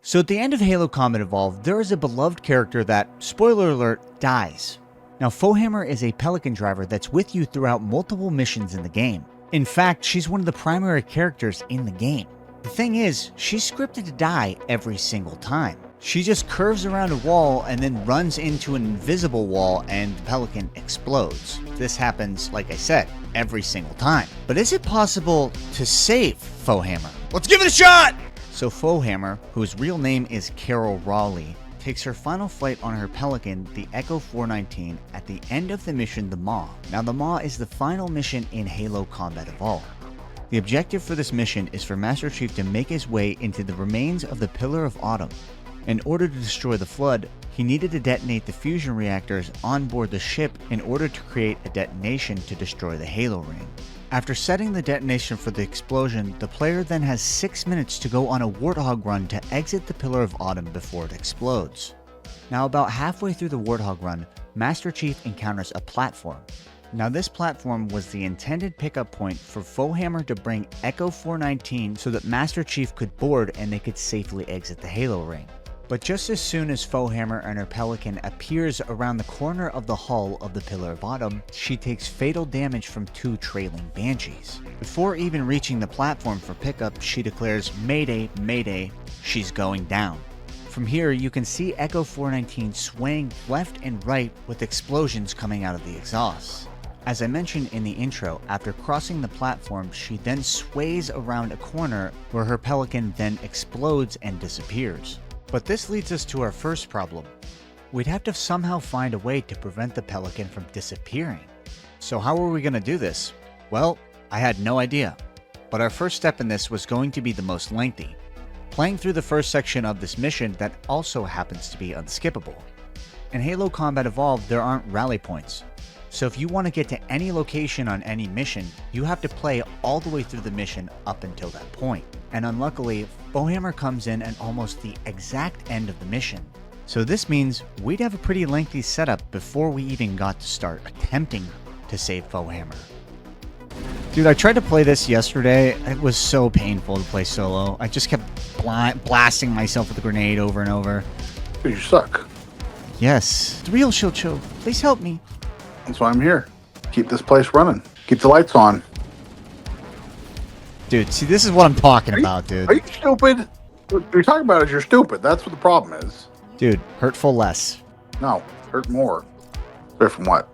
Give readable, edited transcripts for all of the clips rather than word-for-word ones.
So at the end of Halo Combat Evolved, there is a beloved character that, spoiler alert, dies. Now Foehammer is a Pelican driver that's with you throughout multiple missions in the game. In fact, she's one of the primary characters in the game. The thing is, she's scripted to die every single time. She just curves around a wall and then runs into an invisible wall and the Pelican explodes. This happens, like I said, every single time. But is it possible to save Foehammer? Let's give it a shot! So Foehammer, whose real name is Carol Raleigh, takes her final flight on her Pelican, the Echo 419, at the end of the mission The Maw. Now the Maw is the final mission in Halo Combat Evolved. The objective for this mission is for Master Chief to make his way into the remains of the Pillar of Autumn. In order to destroy the Flood, he needed to detonate the fusion reactors on board the ship in order to create a detonation to destroy the Halo Ring. After setting the detonation for the explosion, the player then has 6 minutes to go on a Warthog run to exit the Pillar of Autumn before it explodes. Now about halfway through the Warthog run, Master Chief encounters a platform. Now this platform was the intended pickup point for Foehammer to bring Echo 419 so that Master Chief could board and they could safely exit the Halo Ring. But just as soon as Foehammer and her Pelican appears around the corner of the hull of the Pillar of Autumn, she takes fatal damage from 2 trailing Banshees. Before even reaching the platform for pickup, she declares, "Mayday, Mayday, she's going down." From here, you can see Echo 419 swaying left and right with explosions coming out of the exhausts. As I mentioned in the intro, after crossing the platform, she then sways around a corner where her Pelican then explodes and disappears. But this leads us to our first problem. We'd have to somehow find a way to prevent the Pelican from disappearing. So how are we going to do this? Well, I had no idea. But our first step in this was going to be the most lengthy. Playing through the first section of this mission that also happens to be unskippable. In Halo Combat Evolved, there aren't rally points. So if you want to get to any location on any mission, you have to play all the way through the mission up until that point. And unluckily, Foehammer comes in at almost the exact end of the mission. So this means we'd have a pretty lengthy setup before we even got to start attempting to save Foehammer. Dude, I tried to play this yesterday. It was so painful to play solo. I just kept blasting myself with a grenade over and over. Dude, you suck. Yes. The real Shilt Show. Please help me. That's why I'm here. Keep this place running. Keep the lights on. Dude, see, this is what I'm talking about, dude. Are you stupid? What you're talking about is you're stupid. That's what the problem is. Dude, hurtful less. No, hurt more. Hurt from what?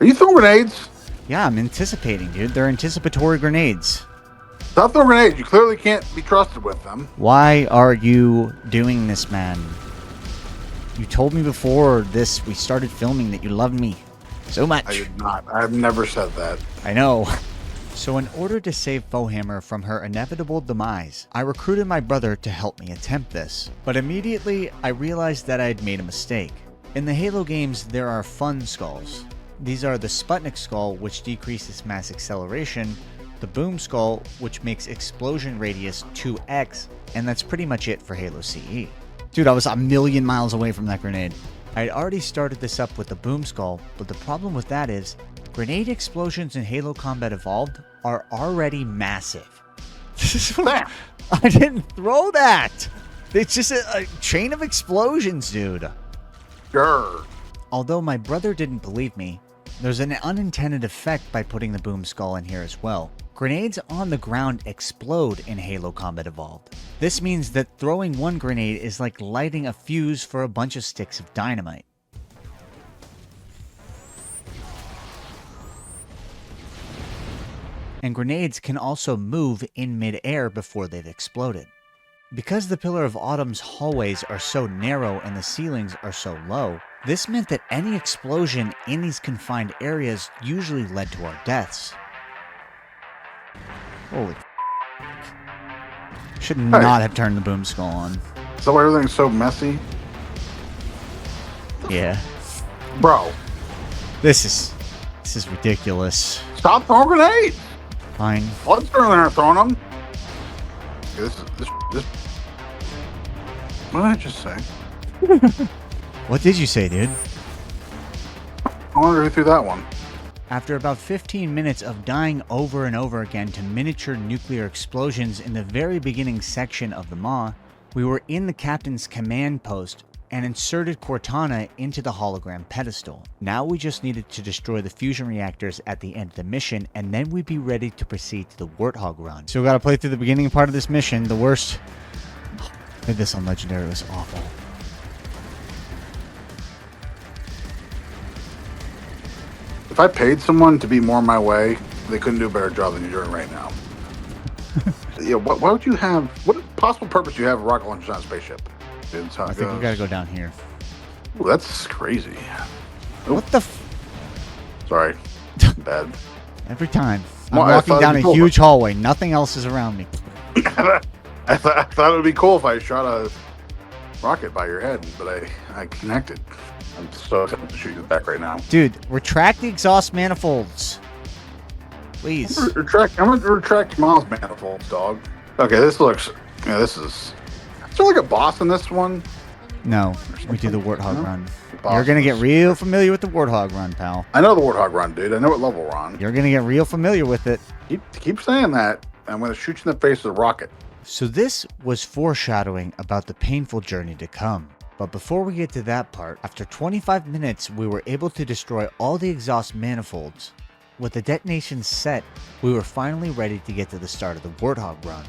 Are you throwing grenades? Yeah, I'm anticipating, dude. They're anticipatory grenades. Stop throwing grenades. You clearly can't be trusted with them. Why are you doing this, man? You told me before we started filming that you loved me so much. I did not. I've never said that. I know. So in order to save Foehammer from her inevitable demise, I recruited my brother to help me attempt this. But immediately, I realized that I had made a mistake. In the Halo games, there are fun skulls. These are the Sputnik skull, which decreases mass acceleration, the boom skull, which makes explosion radius 2x, and that's pretty much it for Halo CE. Dude, I was a million miles away from that grenade. I had already started this up with the boom skull, but the problem with that is, grenade explosions in Halo Combat Evolved are already massive. I didn't throw that! It's just a chain of explosions, dude. Sure. Although my brother didn't believe me, there's an unintended effect by putting the boom skull in here as well. Grenades on the ground explode in Halo Combat Evolved. This means that throwing one grenade is like lighting a fuse for a bunch of sticks of dynamite. And grenades can also move in mid-air before they've exploded. Because the Pillar of Autumn's hallways are so narrow and the ceilings are so low, this meant that any explosion in these confined areas usually led to our deaths. Holy should not have turned the boom skull on. Is that why everything's so messy? Yeah. Bro. This is ridiculous. Stop throwing grenades! Fine. Blood's there throwing them. This. What did I just say? What did you say, dude? I wonder who threw that one. After about 15 minutes of dying over and over again to miniature nuclear explosions in the very beginning section of the Maw, we were in the captain's command post and inserted Cortana into the hologram pedestal. Now we just needed to destroy the fusion reactors at the end of the mission, and then we'd be ready to proceed to the Warthog run. So we gotta play through the beginning part of this mission. The worst... I did this on Legendary, it was awful. If I paid someone to be more my way, they couldn't do a better job than you're doing right now. Yeah, why would you have... What possible purpose do you have a rocket launcher on a spaceship? I think we gotta go down here. Ooh, that's crazy. What the Sorry. Bad. Every time. I'm Well, walking down a cool. huge hallway. Nothing else is around me. I thought it would be cool if I shot a rocket by your head, but I connected. I'm so excited to shoot you back right now. Dude, retract the exhaust manifolds. Please. I'm going to retract Miles' manifolds, dog. Okay, this looks... Yeah, this is... Is there like a boss in this one? No, we do the Warthog No? run. Boss You're gonna is- get real familiar with the Warthog run, pal. I know the Warthog run, dude. I know what level we're on. You're gonna get real familiar with it. Keep saying that. I'm going to shoot you in the face with a rocket. So this was foreshadowing about the painful journey to come. But before we get to that part, after 25 minutes, we were able to destroy all the exhaust manifolds. With the detonation set, we were finally ready to get to the start of the Warthog run.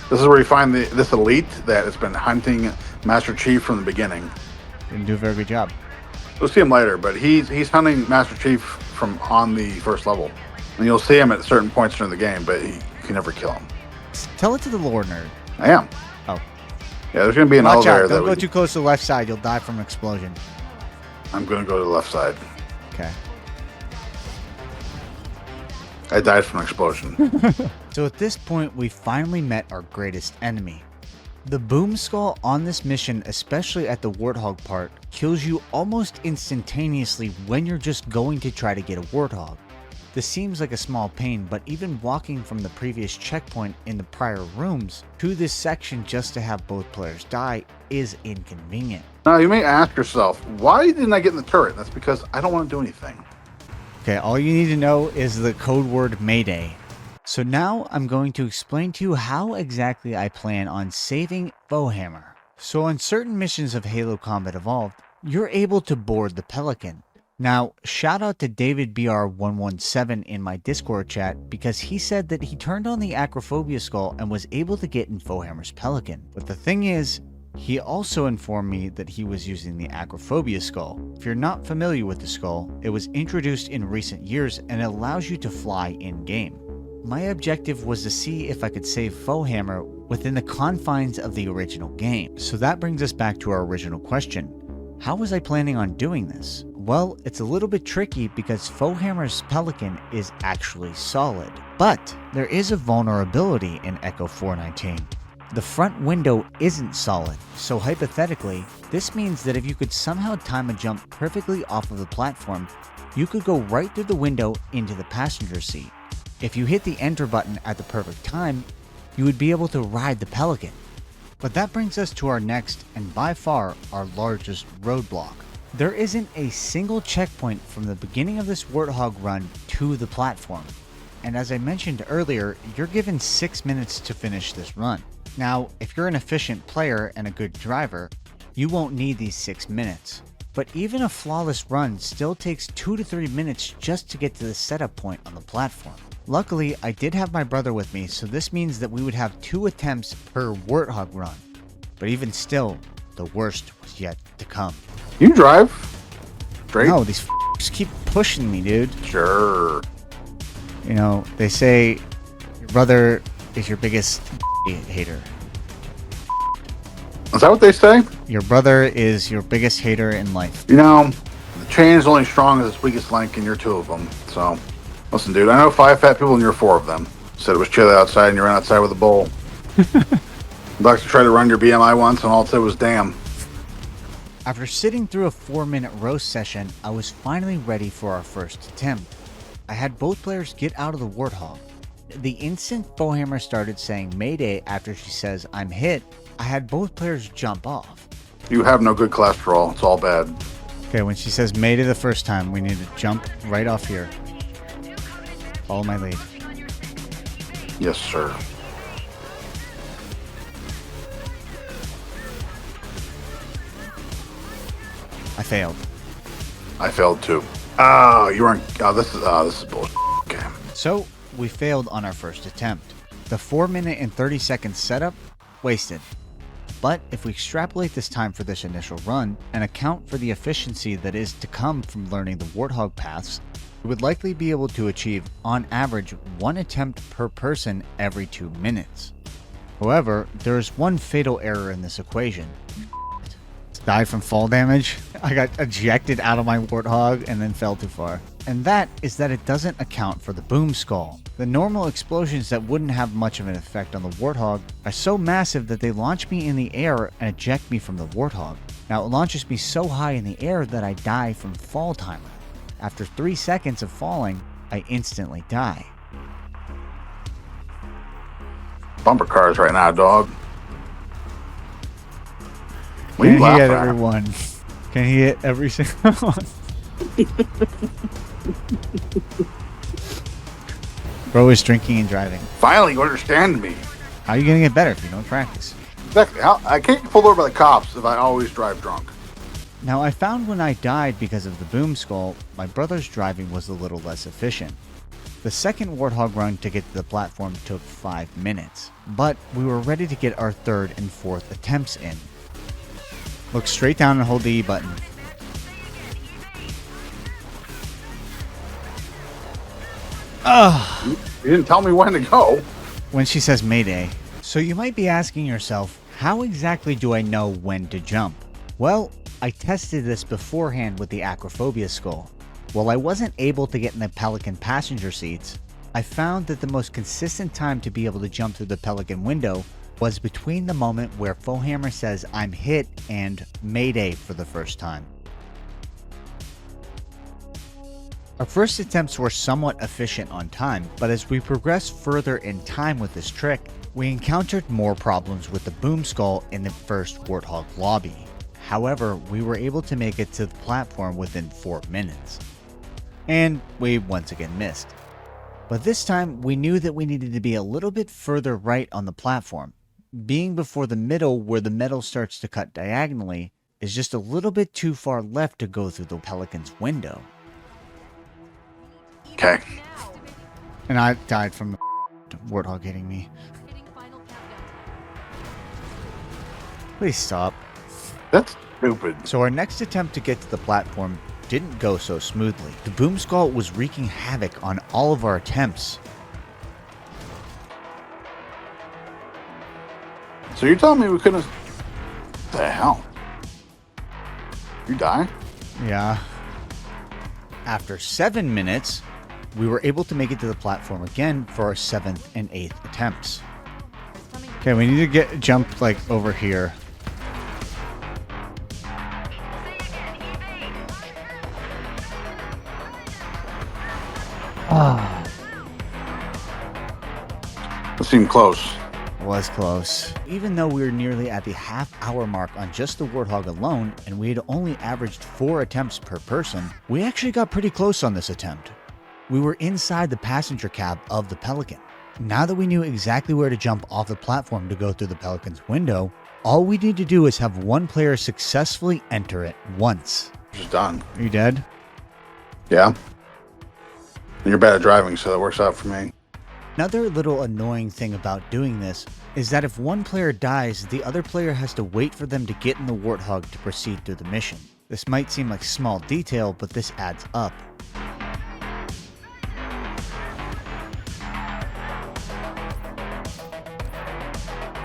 This is where you find this elite that has been hunting Master Chief from the beginning. Didn't do a very good job. We'll see him later, but he's hunting Master Chief from on the first level. And you'll see him at certain points during the game, but you can never kill him. Tell it to the lore nerd. I am. Oh. Yeah, there's going to be an Watch elevator out, don't that go too close to the left side, you'll die from an explosion. I'm going to go to the left side. Okay. I died from an explosion. So at this point, we finally met our greatest enemy. The boom skull on this mission, especially at the Warthog part, kills you almost instantaneously when you're just going to try to get a Warthog. This seems like a small pain, but even walking from the previous checkpoint in the prior rooms to this section just to have both players die is inconvenient. Now, you may ask yourself, why didn't I get in the turret? That's because I don't want to do anything. Okay, all you need to know is the code word Mayday. So now I'm going to explain to you how exactly I plan on saving Foehammer. So on certain missions of Halo Combat Evolved, you're able to board the Pelican. Now, shout out to David BR117 in my Discord chat because he said that he turned on the Acrophobia skull and was able to get in Foehammer's Pelican. But the thing is, he also informed me that he was using the Acrophobia skull. If you're not familiar with the skull, it was introduced in recent years and it allows you to fly in-game. My objective was to see if I could save Foehammer within the confines of the original game. So that brings us back to our original question. How was I planning on doing this? Well, it's a little bit tricky because Foehammer's Pelican is actually solid. But there is a vulnerability in Echo 419. The front window isn't solid, so hypothetically, this means that if you could somehow time a jump perfectly off of the platform, you could go right through the window into the passenger seat. If you hit the enter button at the perfect time, you would be able to ride the Pelican. But that brings us to our next, and by far, our largest roadblock. There isn't a single checkpoint from the beginning of this Warthog run to the platform. And as I mentioned earlier, you're given 6 minutes to finish this run. Now, if you're an efficient player and a good driver, you won't need these 6 minutes. But even a flawless run still takes 2 to 3 minutes just to get to the setup point on the platform. Luckily, I did have my brother with me, so this means that we would have 2 attempts per Warthog run. But even still, the worst was yet to come. You drive? Straight? No, these f***s keep pushing me, dude. Sure. You know, they say your brother is your biggest hater. Is that what they say? Your brother is your biggest hater in life. You know, the chain is only strong as its weakest link, and you're 2 of them. So, listen, dude, I know 5 fat people and you're 4 of them. Said it was chilly outside and you ran outside with a bowl. Doctor tried to run your BMI once and all it said was damn. After sitting through a 4-minute roast session, I was finally ready for our first attempt. I had both players get out of the Warthog. The instant Foehammer started saying Mayday after she says I'm hit, I had both players jump off. You have no good cholesterol. It's all bad. Okay, when she says Mayday the first time, we need to jump right off here. Follow my lead. Yes, sir. I failed. I failed too. Oh, you weren't. Oh, this is bullshit. Okay. So, we failed on our first attempt. The 4-minute and 30-second setup, wasted. But if we extrapolate this time for this initial run and account for the efficiency that is to come from learning the Warthog paths, we would likely be able to achieve, on average, 1 attempt per person every 2 minutes. However, there is one fatal error in this equation. Die from fall damage. I got ejected out of my Warthog and then fell too far. And that is that it doesn't account for the boom skull. The normal explosions that wouldn't have much of an effect on the Warthog are so massive that they launch me in the air and eject me from the Warthog. Now it launches me so high in the air that I die from fall timer. After 3 seconds of falling, I instantly die. Bumper cars right now, dog. What are Can you he hit laughing at? everyone? Can he hit every single one? Bro is drinking and driving. Finally, you understand me. How are you gonna get better if you don't practice? Exactly. I can't get pulled over by the cops if I always drive drunk. Now, I found when I died because of the boom skull, my brother's driving was a little less efficient. The second Warthog run to get to the platform took 5 minutes, but we were ready to get our third and fourth attempts in. Look straight down and hold the E button. You didn't tell me when to go. When she says Mayday. So you might be asking yourself, how exactly do I know when to jump? Well, I tested this beforehand with the acrophobia skull. While I wasn't able to get in the Pelican passenger seats, I found that the most consistent time to be able to jump through the Pelican window was between the moment where Foehammer says I'm hit and Mayday for the first time. Our first attempts were somewhat efficient on time, but as we progressed further in time with this trick, we encountered more problems with the boom skull in the first Warthog lobby. However, we were able to make it to the platform within 4 minutes. And we once again missed. But this time, we knew that we needed to be a little bit further right on the platform. Being before the middle where the metal starts to cut diagonally is just a little bit too far left to go through the Pelican's window. Okay. And I died from the Warthog hitting me. Please stop. That's stupid. So our next attempt to get to the platform didn't go so smoothly. The boom skull was wreaking havoc on all of our attempts. So you're telling me we couldn't... What the hell? You die? Yeah. After 7 minutes, we were able to make it to the platform again for our 7th and 8th attempts. Okay, we need to jump like over here. That seemed close. Was close. Even though we were nearly at the half-hour mark on just the Warthog alone, and we had only averaged 4 attempts per person, we actually got pretty close on this attempt. We were inside the passenger cab of the Pelican. Now that we knew exactly where to jump off the platform to go through the Pelican's window, all we need to do is have one player successfully enter it once. Just done. Are you dead? Yeah. And you're bad at driving, so that works out for me. Another little annoying thing about doing this is that if one player dies, the other player has to wait for them to get in the Warthog to proceed through the mission. This might seem like small detail, but this adds up.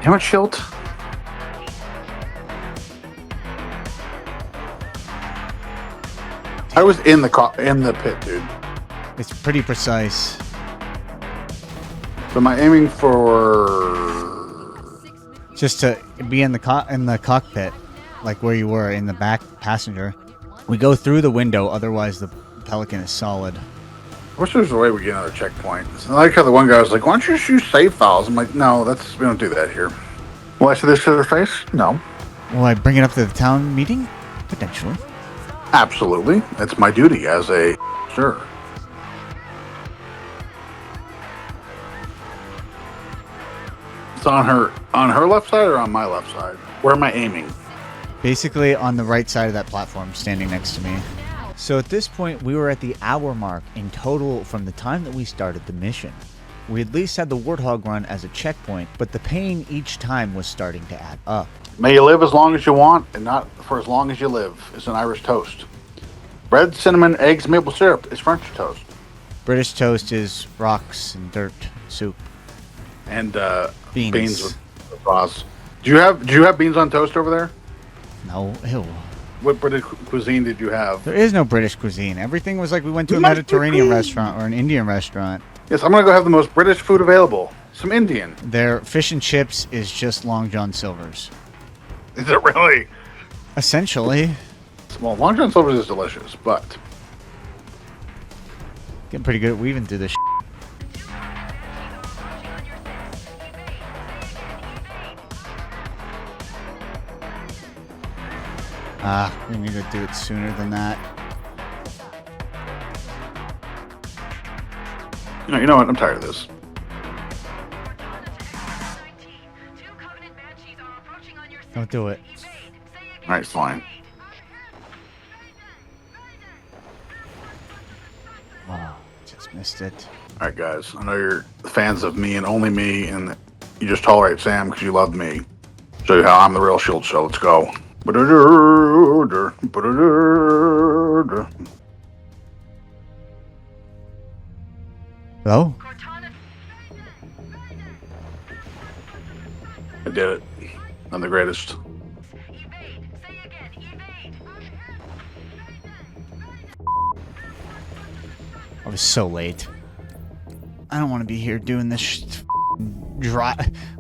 How much Shilt? I was in the pit, dude. It's pretty precise. So am I aiming for... Just to be in the cockpit, like where you were in the back passenger. We go through the window, otherwise the Pelican is solid. I wish there was a way we get another checkpoint. I like how the one guy was like, why don't you just use save files? I'm like, no, we don't do that here. Will I say this to their face? No. Will I bring it up to the town meeting? Potentially. Absolutely. It's my duty as a sure. It's on her left side or on my left side? Where am I aiming? Basically on the right side of that platform, standing next to me. So at this point, we were at the hour mark in total from the time that we started the mission. We at least had the Warthog run as a checkpoint, but the pain each time was starting to add up. May you live as long as you want, and not for as long as you live, is an Irish toast. Bread, cinnamon, eggs, maple syrup is French toast. British toast is rocks and dirt soup. And beans with sauce. Do you have beans on toast over there? No, ew. What British cuisine did you have? There is no British cuisine. Everything was like we went to a Mediterranean restaurant or an Indian restaurant. Yes, I'm gonna go have the most British food available. Some Indian. Their fish and chips is just Long John Silver's. Is it really? Essentially. Well, Long John Silver's is delicious, but getting pretty good at weaving through this. We need to do it sooner than that. You know what? I'm tired of this. Don't do it. Alright, fine. Wow, just missed it. Alright, guys. I know you're fans of me and only me, and you just tolerate Sam because you love me. Show you how I'm the real Shilt, so let's go. Hello? I did it. I'm the greatest. I was so late. I don't want to be here doing this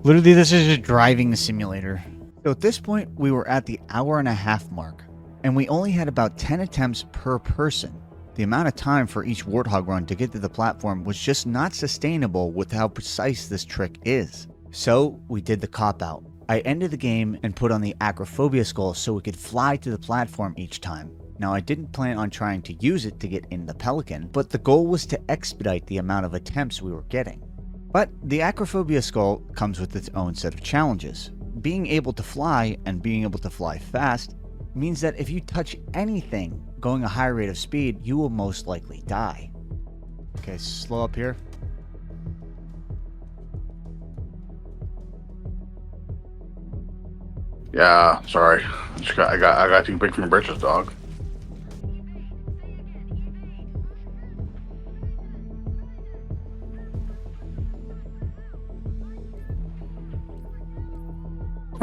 literally, this is just driving the simulator. So at this point, we were at the hour-and-a-half mark, and we only had about 10 attempts per person. The amount of time for each Warthog run to get to the platform was just not sustainable with how precise this trick is. So we did the cop-out. I ended the game and put on the Acrophobia skull so we could fly to the platform each time. Now I didn't plan on trying to use it to get in the Pelican, but the goal was to expedite the amount of attempts we were getting. But the Acrophobia skull comes with its own set of challenges. Being able to fly, and being able to fly fast, means that if you touch anything going a high rate of speed, you will most likely die. Okay, slow up here. Yeah, sorry. I got too big for my britches, dog.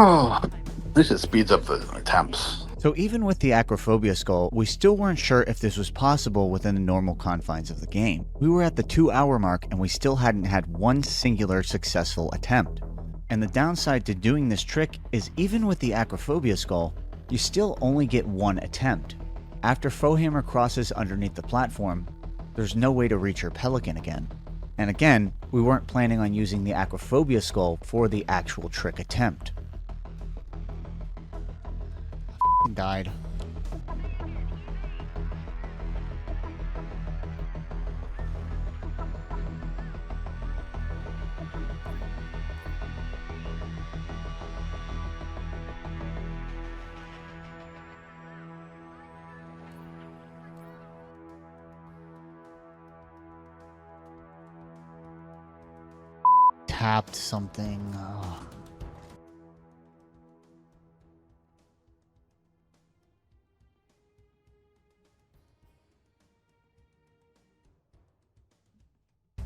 Oh, at least it speeds up the attempts. So even with the Acrophobia skull, we still weren't sure if this was possible within the normal confines of the game. We were at the 2-hour mark and we still hadn't had one singular successful attempt. And the downside to doing this trick is even with the Acrophobia skull, you still only get one attempt. After Foehammer crosses underneath the platform, there's no way to reach her Pelican again. And again, we weren't planning on using the Acrophobia skull for the actual trick attempt. I died. Tapped something. Oh.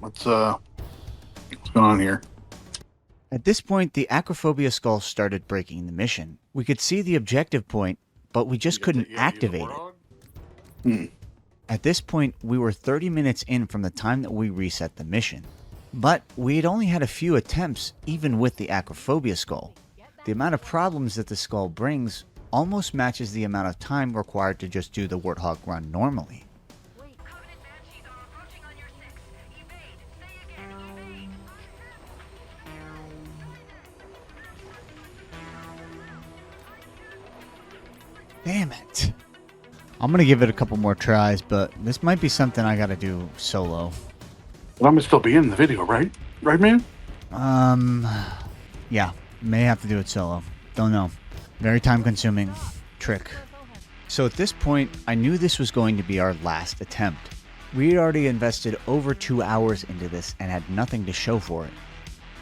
What's going on here? At this point, the Acrophobia skull started breaking the mission. We could see the objective point, but we just couldn't activate it. At this point, we were 30 minutes in from the time that we reset the mission. But we had only had a few attempts, even with the Acrophobia skull. The amount of problems that the skull brings almost matches the amount of time required to just do the Warthog run normally. Damn it. I'm gonna give it a couple more tries, but this might be something I gotta do solo. Well, I'm gonna still be in the video, right? Right, man? Yeah, may have to do it solo. Don't know. Very time consuming trick. So at this point, I knew this was going to be our last attempt. We had already invested over 2 hours into this and had nothing to show for it.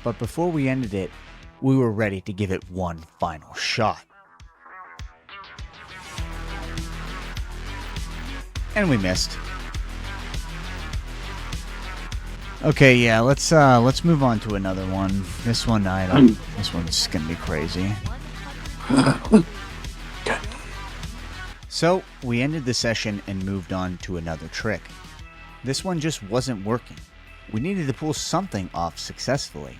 But before we ended it, we were ready to give it one final shot. And we missed. Okay, yeah, let's move on to another one. This one, this one's gonna be crazy. So, we ended the session and moved on to another trick. This one just wasn't working. We needed to pull something off successfully.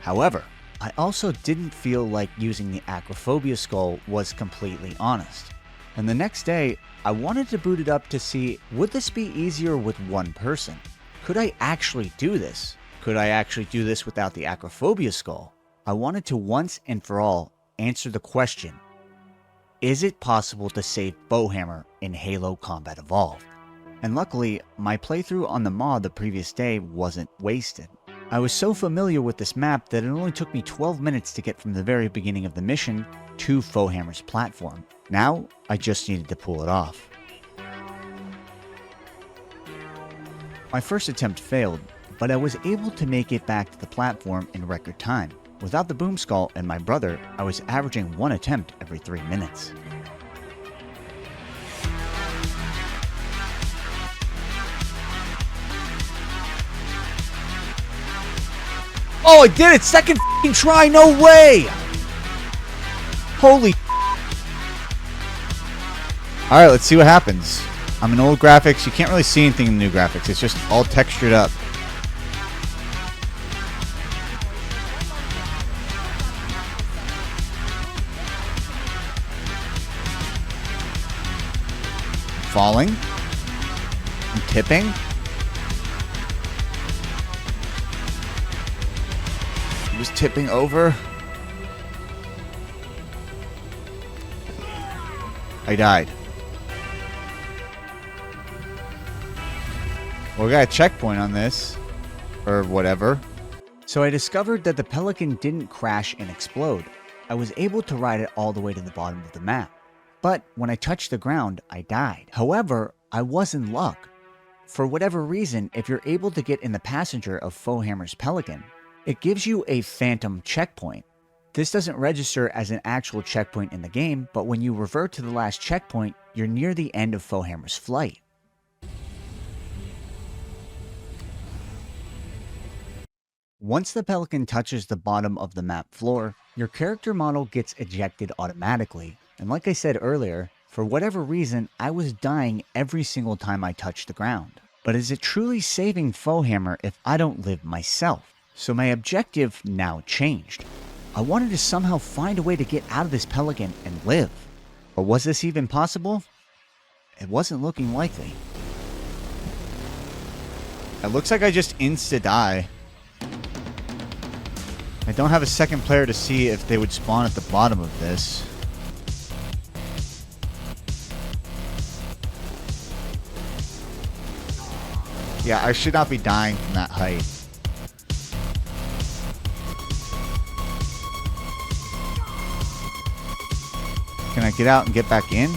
However, I also didn't feel like using the acrophobia skull was completely honest. And the next day, I wanted to boot it up to see, would this be easier with one person? Could I actually do this? Could I actually do this without the acrophobia skull? I wanted to once and for all answer the question, is it possible to save Foehammer in Halo Combat Evolved? And luckily, my playthrough on the mod the previous day wasn't wasted. I was so familiar with this map that it only took me 12 minutes to get from the very beginning of the mission to Foehammer's platform. Now, I just needed to pull it off. My first attempt failed, but I was able to make it back to the platform in record time. Without the boom skull and my brother, I was averaging 1 attempt every 3 minutes. Oh, I did it! Second f***ing try! No way! Holy. Alright, let's see what happens. I'm in old graphics. You can't really see anything in the new graphics. It's just all textured up. Falling. I'm tipping. He was tipping over. I died. Well, we got a checkpoint on this. Or whatever. So I discovered that the Pelican didn't crash and explode. I was able to ride it all the way to the bottom of the map. But when I touched the ground, I died. However, I was in luck. For whatever reason, if you're able to get in the passenger of Foehammer's Pelican, it gives you a phantom checkpoint. This doesn't register as an actual checkpoint in the game, but when you revert to the last checkpoint, you're near the end of Foehammer's flight. Once the Pelican touches the bottom of the map floor, your character model gets ejected automatically. And like I said earlier, for whatever reason, I was dying every single time I touched the ground. But is it truly saving Foehammer if I don't live myself? So my objective now changed. I wanted to somehow find a way to get out of this Pelican and live. But was this even possible? It wasn't looking likely. It looks like I just insta-die. I don't have a second player to see if they would spawn at the bottom of this. Yeah, I should not be dying from that height. Can I get out and get back in?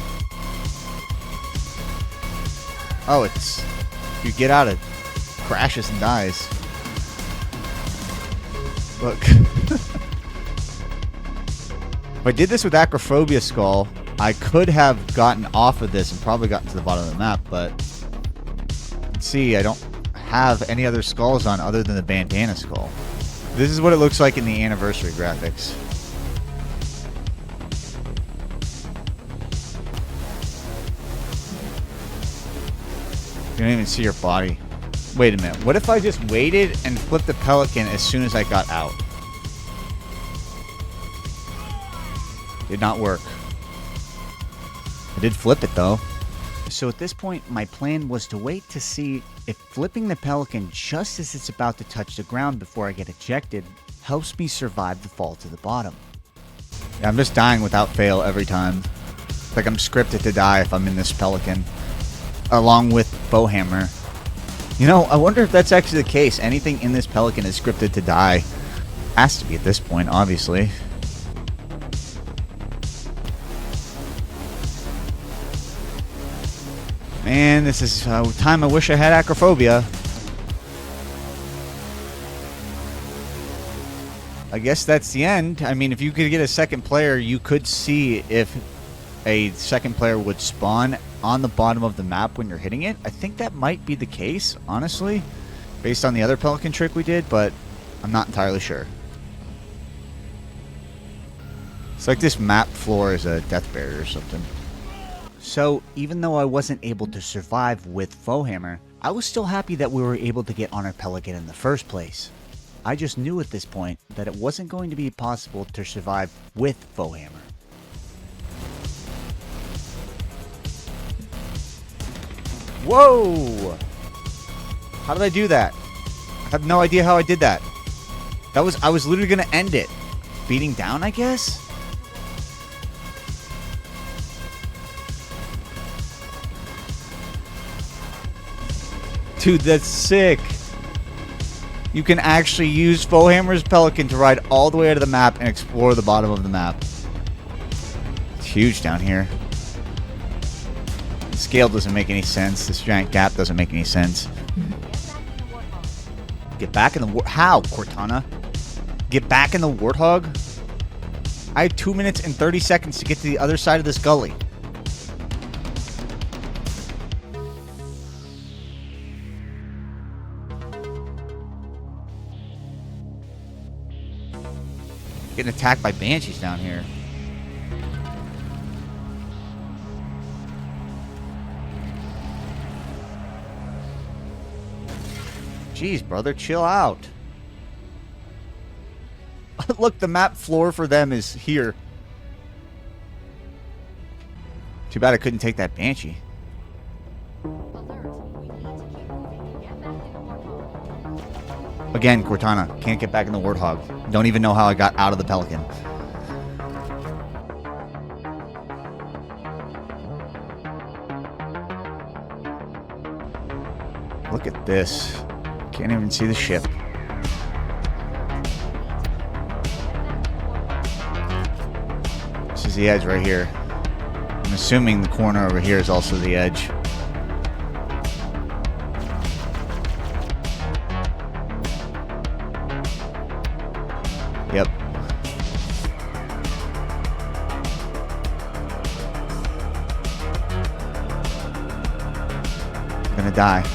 Oh, it's... You get out, it crashes and dies. Look. If I did this with Acrophobia Skull, I could have gotten off of this and probably gotten to the bottom of the map, but... See, I don't have any other skulls on other than the Bandanna skull. This is what it looks like in the anniversary graphics. You don't even see your body. Wait a minute. What if I just waited and flipped the Pelican as soon as I got out? Did not work. I did flip it though. So at this point, my plan was to wait to see if flipping the Pelican just as it's about to touch the ground before I get ejected helps me survive the fall to the bottom. Yeah, I'm just dying without fail every time. It's like I'm scripted to die if I'm in this Pelican. Along with Foehammer. You know, I wonder if that's actually the case. Anything in this Pelican is scripted to die. Has to be at this point, obviously. Man, this is time I wish I had acrophobia. I guess that's the end. I mean, if you could get a second player, you could see if a second player would spawn on the bottom of the map when you're hitting it. I think that might be the case, honestly, based on the other Pelican trick we did, but I'm not entirely sure. It's like this map floor is a death barrier or something. So, even though I wasn't able to survive with Foehammer, I was still happy that we were able to get on our Pelican in the first place. I just knew at this point that it wasn't going to be possible to survive with Foehammer. Whoa! How did I do that? I have no idea how I did that. I was literally gonna end it. Beating down, I guess? Dude, that's sick. You can actually use Foehammer's Pelican to ride all the way out of the map and explore the bottom of the map. It's huge down here. The scale doesn't make any sense. This giant gap doesn't make any sense. Get back in the How, Cortana? Get back in the Warthog? I had 2 minutes and 30 seconds to get to the other side of this gully. Getting attacked by banshees down here. Jeez, brother, chill out. Look, the map floor for them is here. Too bad I couldn't take that banshee. Again, Cortana, can't get back in the Warthog. Don't even know how I got out of the Pelican. Look at this. Can't even see the ship. This is the edge right here. I'm assuming the corner over here is also the edge. Yep. I'm gonna die.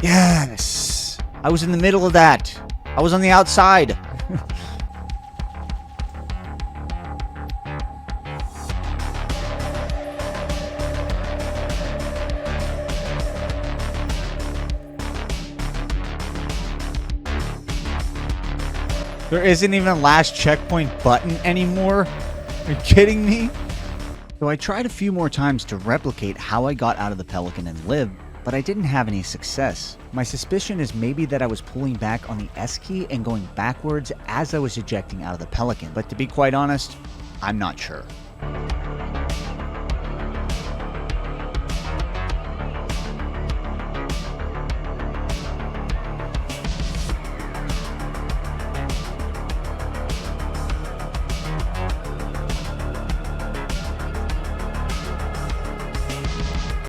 Yes! I was in the middle of that. I was on the outside. There isn't even a last checkpoint button anymore. Are you kidding me? So I tried a few more times to replicate how I got out of the Pelican and lived, but I didn't have any success. My suspicion is maybe that I was pulling back on the S key and going backwards as I was ejecting out of the Pelican, but to be quite honest, I'm not sure.